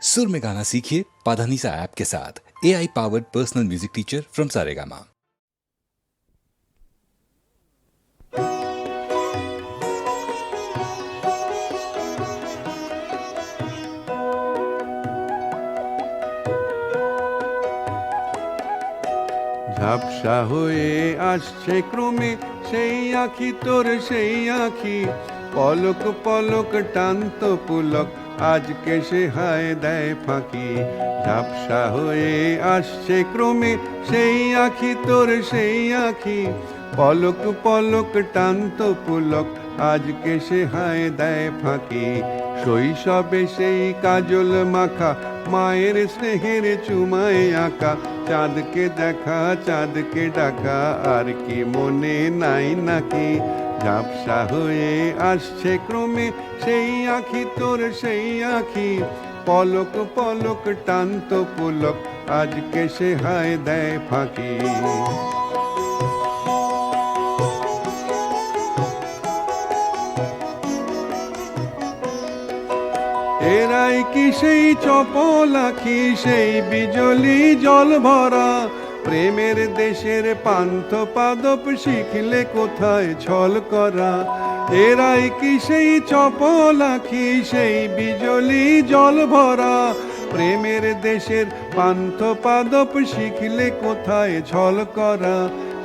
सुर में गाना सीखिए पाधानीसा ऐप के साथ। AI powered personal music teacher from Saregama. ঝাপসা হয়ে আসছে ক্রমে সেই আঁখি তোর সেই আঁখি, পলক পলক টান্ত পুলক আজকে সে হায় দেয় ফাঁকি। ঝাপসা হয়ে আসছে ক্রমে সেই আঁখি তোর সেই আঁখি, পলক পলক টান্ত পুলক আজকে সে হায় দেয় ফাঁকি। শৈশবে সেই কাজল মাখা মায়ের স্নেহের চুমায় আঁকা, চাঁদকে দেখা চাঁদকে ডাকা আর কি মনে নাই নাকি। ঝাপসা হয়ে আসছে ক্রমে সেই আঁখি তোর সেই আঁখি, পলক পলক টান্ত পুলক আজকে সে হায় দেয় ফাঁকি। এরাই কি সেই চপল আঁখি, সেই বিজলি জল ভরা, প্রেমের দেশের পান্থ পাদপ শিখলে কোথায় ছল করা। এরাই কি সেই চপল আঁখি, সেই বিজলি জল ভরা, প্রেমের দেশের পান্থ পাদপ শিখলে কোথায় ছল করা।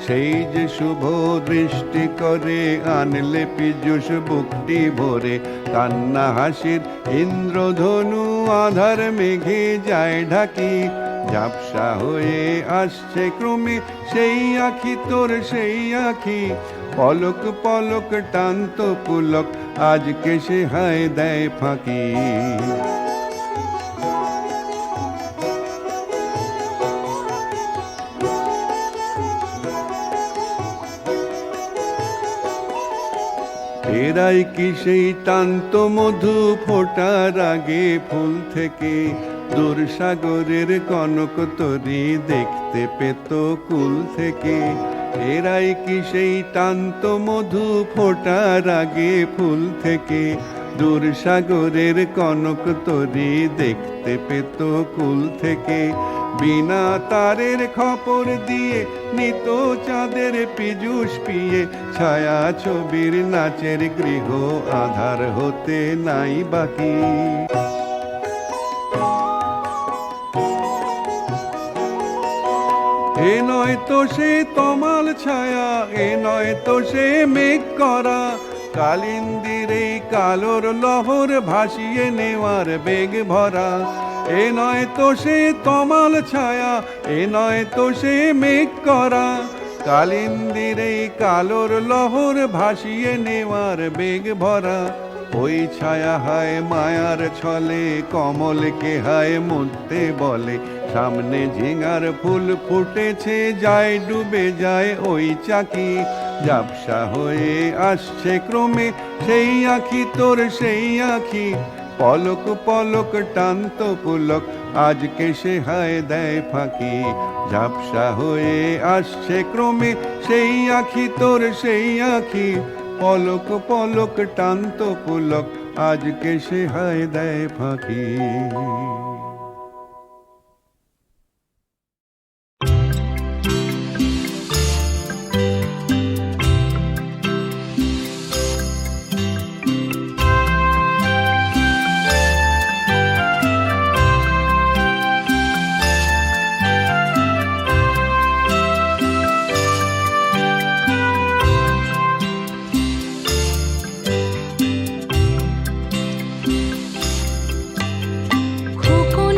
সেই যে শুভ দৃষ্টি করে আনলে পীযুষ বুকটি ভরে, কান্না হাসির ইন্দ্রধনু আধার মেঘে যায় ঢাকি। ঝাপসা হয়ে আসছে ক্রমে সেই আঁখি তোর সেই আঁখি, পলক পলক টান্ত পুলক আজকে সে হায় দেয় ফাঁকি। এরাই কি সেই টান্ত মধু ফোটার আগে ফুল থেকে, দূর সাগরের কনক তরি দেখতে পেত কুল থেকে। এরাই কি সেই টান্ত মধু ফোটার আগে ফুল থেকে, দূর সাগরের কনক তরি দেখতে পেত কুল থেকে। বিনা তারের খপর দিয়ে নিত চাঁদের পীযুষ পিয়ে, ছায়া ছবির নাচের গৃহ আধার হতে নাই বাকি। এ নয় তো সে তমাল ছায়া, এ নয় তো সে মেঘ করা, কালিন্দির এই কালোর লহর ভাসিয়ে নেওয়ার বেগ ভরা। এ নয় তো সে তমাল ছায়া, এ নয় তো সে মেঘ করা, কালিন্দির এই কালোর লহর ভাসিয়ে নেওয়ার বেগ ভরা। ওই ছায়া হায় মায়ার ছলে কমলকে হায় মুদ্দে বলে, সামনে ঝিঙার ফুল ফুটেছে যায় ডুবে যায় ওই চাকি। ঝাপসা হয়ে আসছে ক্রমে সেই আঁখি তোর সেই আঁখি, পলক পলক টান্ত পুলক আজকে সে হায় দেয় ফাঁকি। ঝাপসা হয়ে আসছে ক্রমে সেই আঁখি তোর সেই আঁখি, পলক পলক টান্ত পুলক আজকে সে হায় দেয় ফাঁকি। খোকন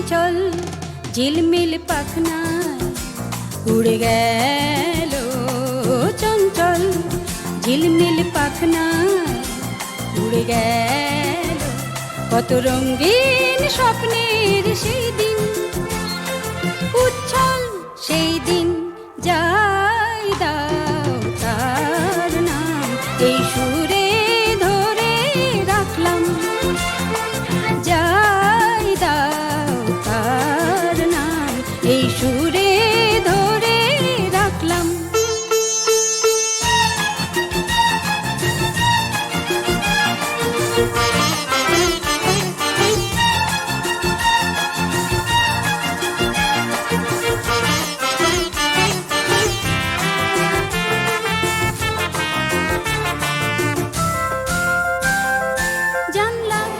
চঞ্চল ঝিলমিল পাখনায় উড়ে গেল, চঞ্চল ঝিলমিল পাখনায় উড়ে গেল, কত রঙিন স্বপ্নের সেই দিন, উচ্ছল সেই দিন, যাই দাও তার নাম, এই সুরে ধরে রাখলাম, যাই দাও তার নাম, এই সুরে ধরে রাখলাম। জানলায়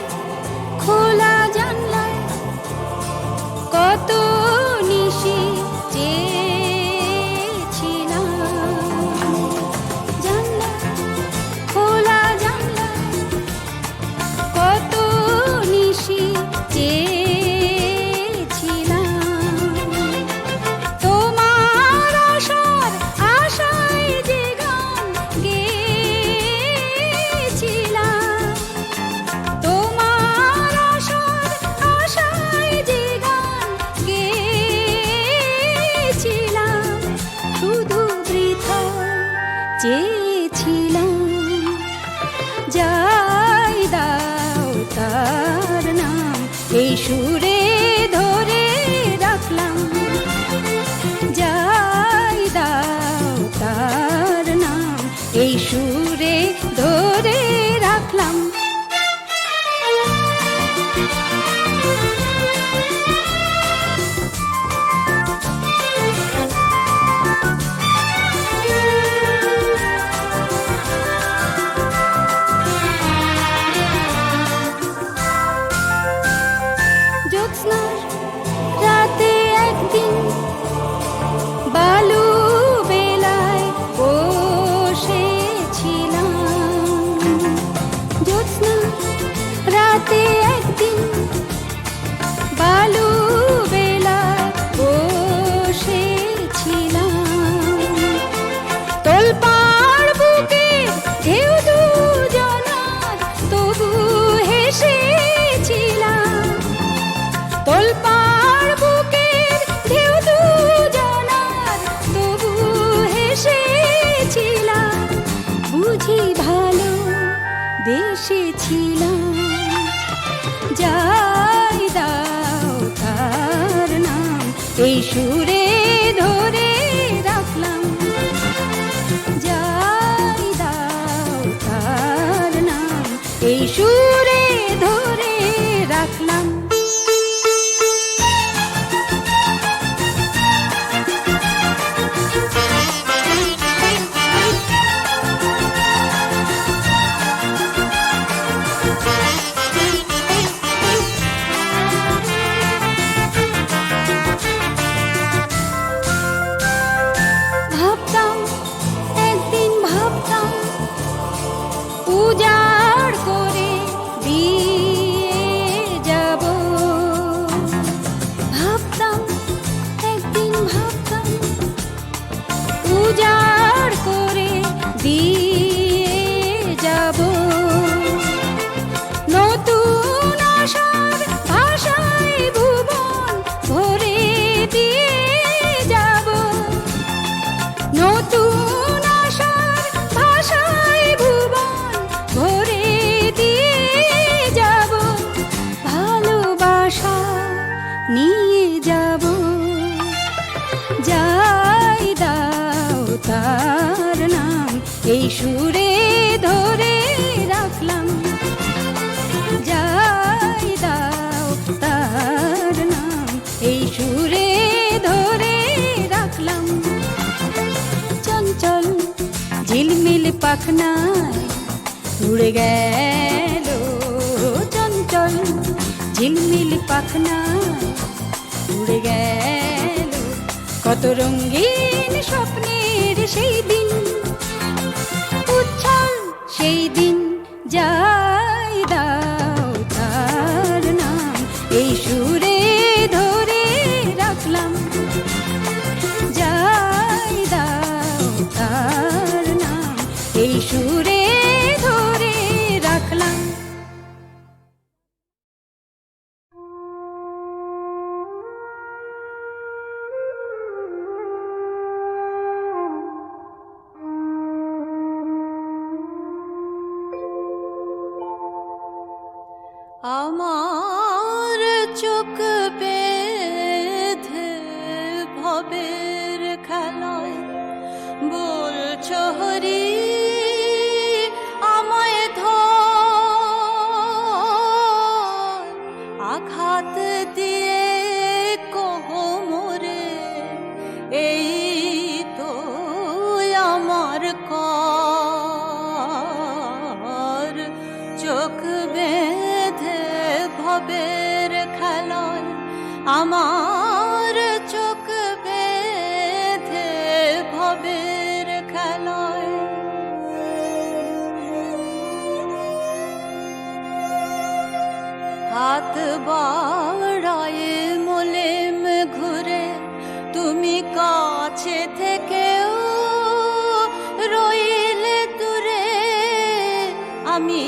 খোলা জানলায় কত নিশি চেয়েছিলাম, জানলায় খোলা জানলায় কত নিশি চেয়েছিলাম, তোমার আশার আশায় যে গান গেয়েছিলাম, তোমার আশার আশায় যে গান গেয়েছিলাম, শুধু বৃথা চেয়েছিলাম, যাই দাও তার নাম, এই সুরে ধরে রাখলাম, যাই দাও তার নাম, এই সুরে ধরে রাখলাম। জ্যোৎস্নার রাতে একদিন বালু বেলায় বসেছিলাম, জ্যোৎস্নার রাতে একদিন বালু বেলায় বসেছিলাম, তোলপাড় বুকে ঢেউ দুজনার তবু হেসেছিলাম, তোলপাড় বুকের ঢেউ দুজনার তবু হেসেছিলাম, বুঝি ভালো বেসেছিলাম, যাই দাও তার নাম, এই সুরে ধরে রাখলাম, যাই দাও তার নাম, এই সুরে ধরে রাখলাম। ভাবতাম একদিন, ভাবতাম উজাড় করে দিয়ে যাব, ভাবতাম একদিন, ভাবতাম উজাড় করে দিয়ে যাব, নতুন আশার ভাষায় ভুবন ভরে দিয়ে যাব, নতুন আশার ভাষায় ভুবন ভরে দিয়ে যাব, ভালোবাসা নিয়ে যাব, যাই দাও তার নাম, এই সুরে ধরে রাখলাম, যাই দাও তার নাম, এই সুরে ধরে রাখলাম, চঞ্চল ঝিলমিল পাখনায় উড়ে গেল, চঞ্চল ঝিলমিল পাখনায় উড়ে গেল, কত রঙিন স্বপ্নের সেই দিন, উচ্ছল সেই দিন, যাই দাও তার নাম, এই সুরে আমার চোখ বেঁধে ভবের খেলায় বলছো হরি আমায় ধর, আঘাত দিয়ে কোমরে এই তো আমার কর। চোখ বেঁধে ভবের খেলায় আমার চোখ বেঁধে ভবের খেলায়। হাত বাড়ায় মোলেম ঘুরে তুমি কাছে থেকেও রইলে দূরে, আমি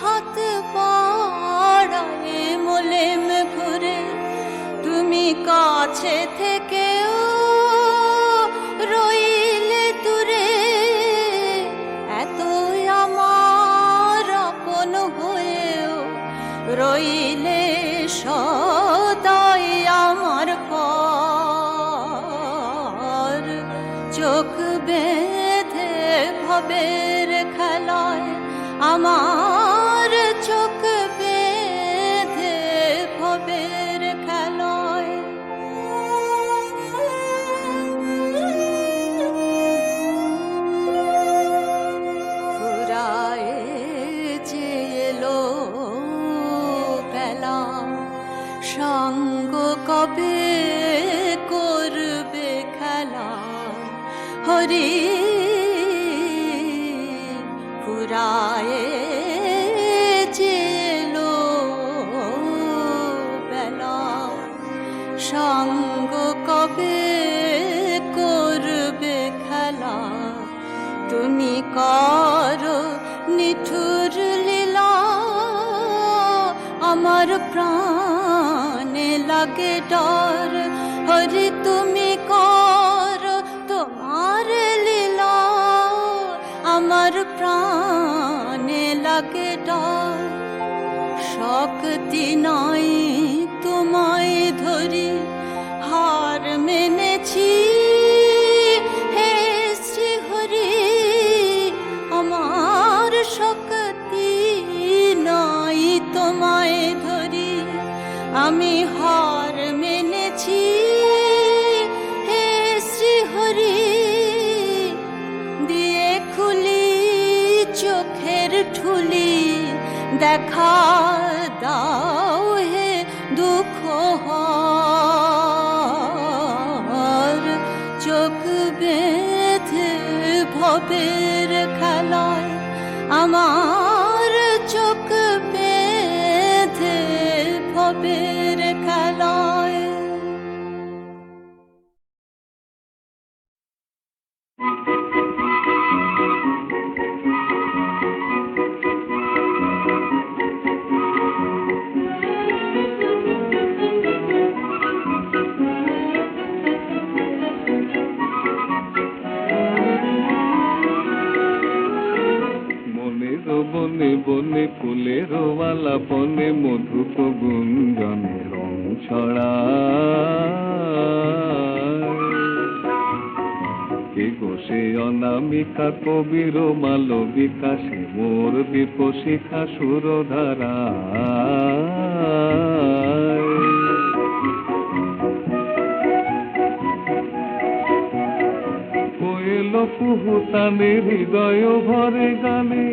হাত বাড়ায় মোলেম ঘুরে তুমি কাছে থেকেও রইলে দূরে, এতই আমার আপন হয়েও রইলে সদাই আমার পর। চোখ বেঁধে ভবের খেলায় আমার চোখ বেঁধে ভবের খেলায়। ফুরায় যে এলো বেলা, সঙ্গ কবে করবে খেলা হরি। ফুরায় যে এলো বেলা, সঙ্গ কবে করবে খেলা, তুমি করো নিঠুর লীলা, আমার প্রাণে লাগে ডর হরি। তুমি করো তোমার লীলা, আমার প্রাণে লাগে ডর। শক্তি নাই তোমায় ধরি হার মেনেছি হে শ্রীহরি, আমার শক্তি নাই তোমায় ধরি, আমি হার মেনেছি হে শ্রীহরি। দিয়ে খুলি চোখের ঠুলি দেখা দাও হে দুঃখ হর। চোখ বেঁধে ভবের খেলায় আমার চোখ বেঁধে ভবের খেলায়। বনে বনে ফুলের আলাপনে মধুপ গুঞ্জনে রং ছড়ায়। কে গোসে অনামিকা কবির মালবিকা, সে মোর দীপ শিখা সুরধারায়। কোয়েল কুহুতানে হৃদয় ভরে গানে,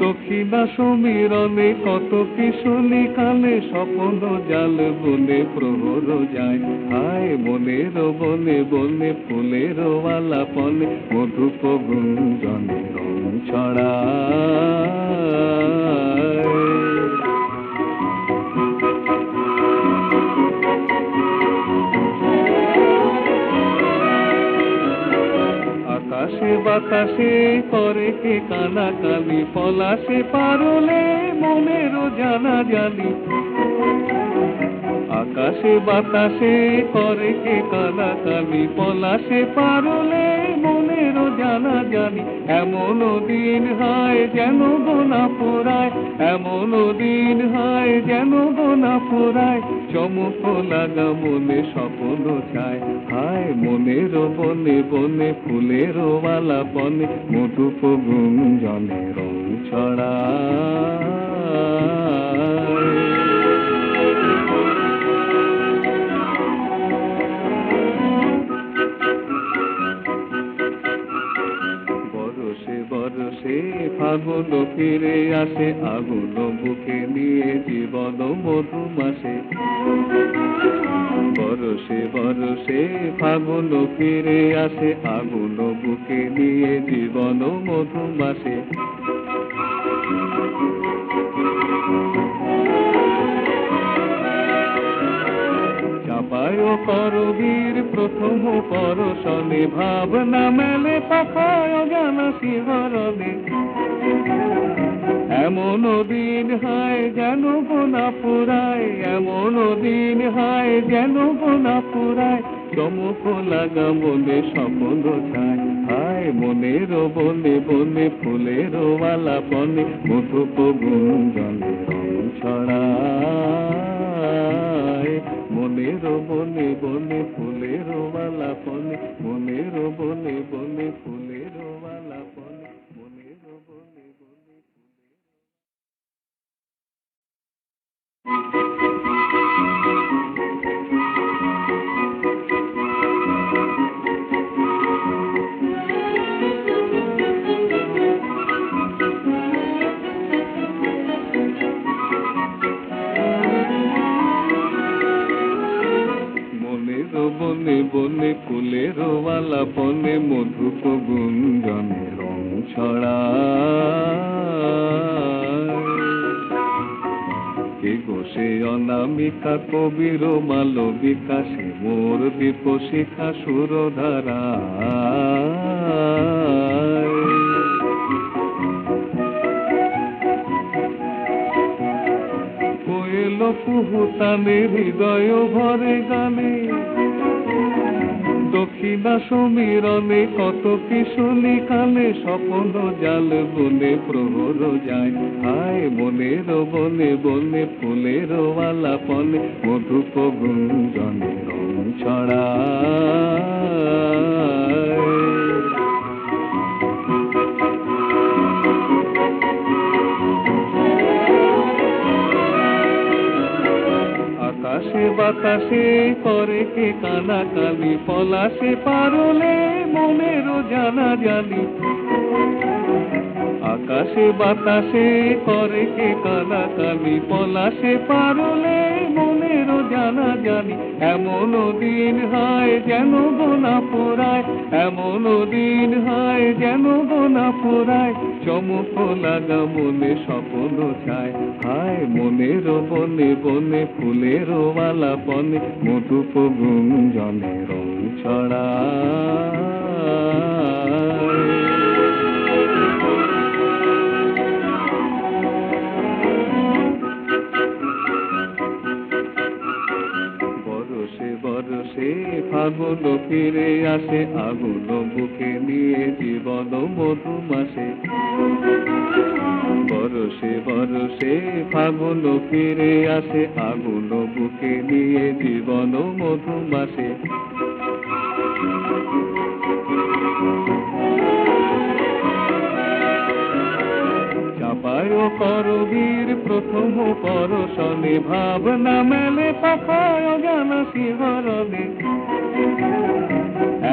দক্ষিণা সমীরণে কত কি শুনি কানে, স্বপ্ন জাল বনে প্রহর যায়। হায় মনের বনে বনে ফুলের আলাপনে মধুপ গুঞ্জনে রং ছড়ায়। আকাশে বাতাসে করে কে কানাকানি, পলাশে পারলে মনেরও জানা জানি। আকাশে বাতাসে করে কে কানাকানি, পলাশে পারলে মনেরও জানা জানি। এমন দিন হয় যেন গোনা পোড়ায়, এমন দিন হয় যেন গোনা ফুরায়, চমক লাগা মনে স্বপ্ন চায়। হায় মনের বনে বনে ফুলের আলাপনে মধুপ গুঞ্জনে রং ছড়ায়। বরসে বরসে ফাগুন ফিরে আসে, আগুন বুকে নিয়ে জীবন মধুমাসে। বরসে বরসে ফাগুন ফিরে আসে, আগুন বুকে নিয়ে জীবন মধুমাসে। চাপায় করবীর প্রথম পরশনে, ভাবনা মেলে পাখায় জানা শিহরণে। এমন দিন হয় যেন গোনা ফুরায়, এমন দিন হয় যেন গোনা ফুরায়, চমক লাগা মনে স্বপ্ন চায়। হায় মনের বনে বনে ফুলের আলাপনে মধুপ গুঞ্জনে রং ছড়ায়। মনের বনে বনে ফুলের আলাপনে, মনের বনে বনে ফুলের আলাপনে, মনের বনে বনে বনে বনে ফুলের আলাপনে মধুপ গুঞ্জনে রং ছড়ায়। কে গোসে অনামিকা কবির মালবিকা, সে মোর দীপশিখা সুরধারা। কোয়েল কুহুতানে হৃদয় ভরে গানে, দক্ষিণা সমীরণে কত কি শুনি কানে, স্বপ্ন জাল বনে প্রহর যায়। হায় মনের বনে বনে ফুলের আলাপনে মধুপ গুঞ্জনে রং ছড়ায়। আকাশে বাতাসে করে কে কানাকানি, পলাশে পারলে মনের জানা জানি। আকাশে বাতাসে করে কে কানাকানি, পলাশে পারলে মনের জানা জানি। এমন দিন হয় যেন গোনা ফুরায়, এমন দিন হয় যেন গোনা ফুরায়, চমক লাগা মনে স্বপ্ন চায়। হায় মনের বনে বনে ফুলের আলাপনে মধুপ গুঞ্জনে রং ছড়ায়। বরসে বরসে ফাগুন ফিরে আসে, আগুন বুকে নিয়ে জীবন মধুমাসে। বরসে বরসে ফাগুন ফিরে আসে, আগুন বুকে নিয়ে জীবন মধুমাসে। চাপায় করবীর প্রথম পরশনে, ভাবনা মেলে পাখায় জানা শিহরণে।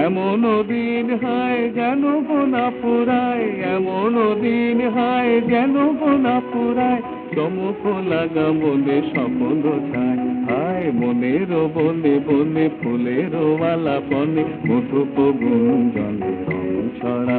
এমন দিন হয় যেন গোনা ফুরায়, এমন দিন হয় যেন গোনা ফুরায়, চমক লাগা মনে স্বপ্ন চায়। হায় মনের বনে বনে ফুলের আলাপনে মধুপ গুঞ্জনে রং ছড়ায়।